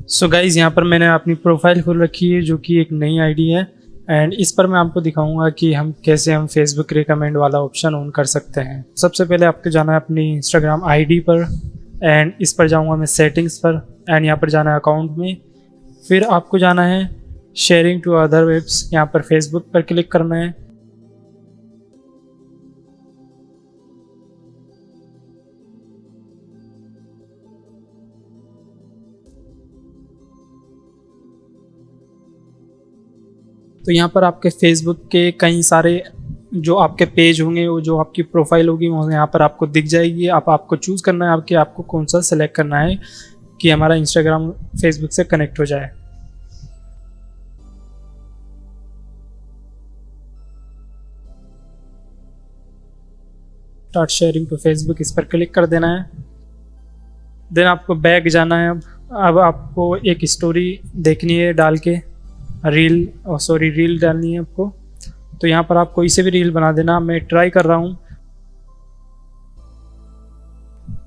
So guys, यहाँ पर मैंने अपनी प्रोफाइल खोल रखी है जो कि एक नई आईडी है एंड इस पर मैं आपको दिखाऊंगा कि हम फेसबुक रिकमेंड वाला ऑप्शन ऑन कर सकते हैं। सबसे पहले आपको जाना है अपनी इंस्टाग्राम आईडी पर एंड इस पर जाऊंगा मैं सेटिंग्स पर एंड यहाँ पर जाना है अकाउंट में। फिर आपको जाना है शेयरिंग टू अदर वेब्स, यहाँ पर फेसबुक पर क्लिक करना है। तो यहाँ पर आपके फेसबुक के कई सारे जो आपके पेज होंगे, वो जो आपकी प्रोफाइल होगी वो यहाँ पर आपको दिख जाएगी। आपको चूज़ करना है आपको कौन सा सेलेक्ट करना है कि हमारा इंस्टाग्राम फेसबुक से कनेक्ट हो जाए। स्टार्ट शेयरिंग टू फेसबुक, इस पर क्लिक कर देना है। देन आपको बैक जाना है। अब आपको एक स्टोरी देखनी है डाल के, रील डालनी है आपको। तो यहाँ पर आप कोई से भी रील बना देना। मैं ट्राई कर रहा हूँ।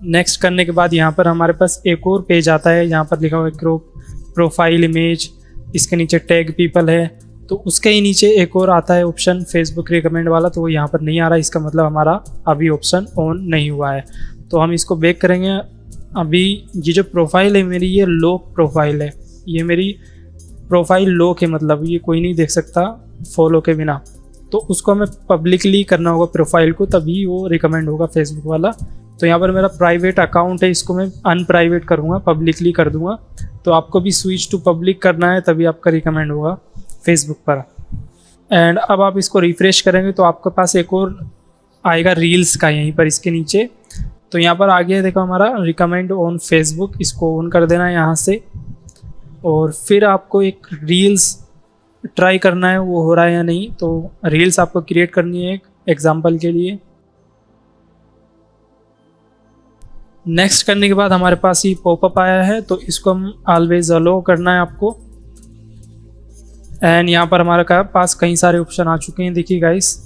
नेक्स्ट करने के बाद यहाँ पर हमारे पास एक और पेज आता है, यहाँ पर लिखा हुआ है ग्रुप प्रोफाइल इमेज, इसके नीचे टैग पीपल है। तो उसके ही नीचे एक और आता है ऑप्शन फेसबुक रिकमेंड वाला, तो वो यहाँ पर नहीं आ रहा। इसका मतलब हमारा अभी ऑप्शन ऑन नहीं हुआ है। तो हम इसको बैक करेंगे। अभी ये जो प्रोफाइल है मेरी, ये लॉक प्रोफाइल है। ये मेरी प्रोफाइल लॉक है, मतलब ये कोई नहीं देख सकता फॉलो के बिना। तो उसको हमें पब्लिकली करना होगा प्रोफाइल को, तभी वो रिकमेंड होगा फेसबुक वाला। तो यहाँ पर मेरा प्राइवेट अकाउंट है, इसको मैं अनप्राइवेट करूँगा, पब्लिकली कर दूँगा। तो आपको भी स्विच टू पब्लिक करना है, तभी आपका रिकमेंड होगा फेसबुक पर। एंड अब आप इसको रिफ्रेश करेंगे तो आपके पास एक और आएगा रील्स का, यहीं पर इसके नीचे। तो यहाँ पर आ गया, देखो हमारा रिकमेंड ऑन फेसबुक, इसको ऑन कर देना है यहाँ से। और फिर आपको एक रील्स ट्राई करना है वो हो रहा है या नहीं। तो रील्स आपको क्रिएट करनी है एक एग्जांपल के लिए। नेक्स्ट करने के बाद हमारे पास ये पॉपअप आया है, तो इसको हम ऑलवेज अलो करना है आपको। एंड यहाँ पर हमारे पास कई सारे ऑप्शन आ चुके हैं, देखिए गाइस।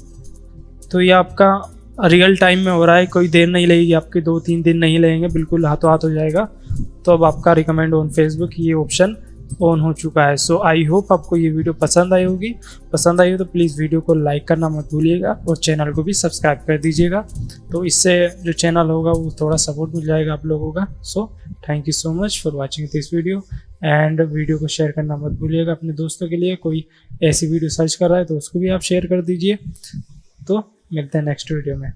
तो ये आपका रियल टाइम में हो रहा है, कोई देर नहीं लगेगी, आपके 2-3 दिन नहीं लगेंगे, बिल्कुल हाथों हाथ हो जाएगा। तो अब आपका रिकमेंड ऑन फेसबुक ये ऑप्शन ऑन हो चुका है। सो आई होप आपको ये वीडियो पसंद आई होगी। पसंद आई हो तो प्लीज़ वीडियो को लाइक करना मत भूलिएगा और चैनल को भी सब्सक्राइब कर दीजिएगा। तो इससे जो चैनल होगा वो थोड़ा सपोर्ट मिल जाएगा आप लोगों का। So thank you so much for watching this video and video को शेयर करना मत भूलिएगा अपने दोस्तों के लिए। कोई ऐसी वीडियो सर्च कर रहा है तो उसको भी आप शेयर कर दीजिए। तो मिलते हैं नेक्स्ट वीडियो में।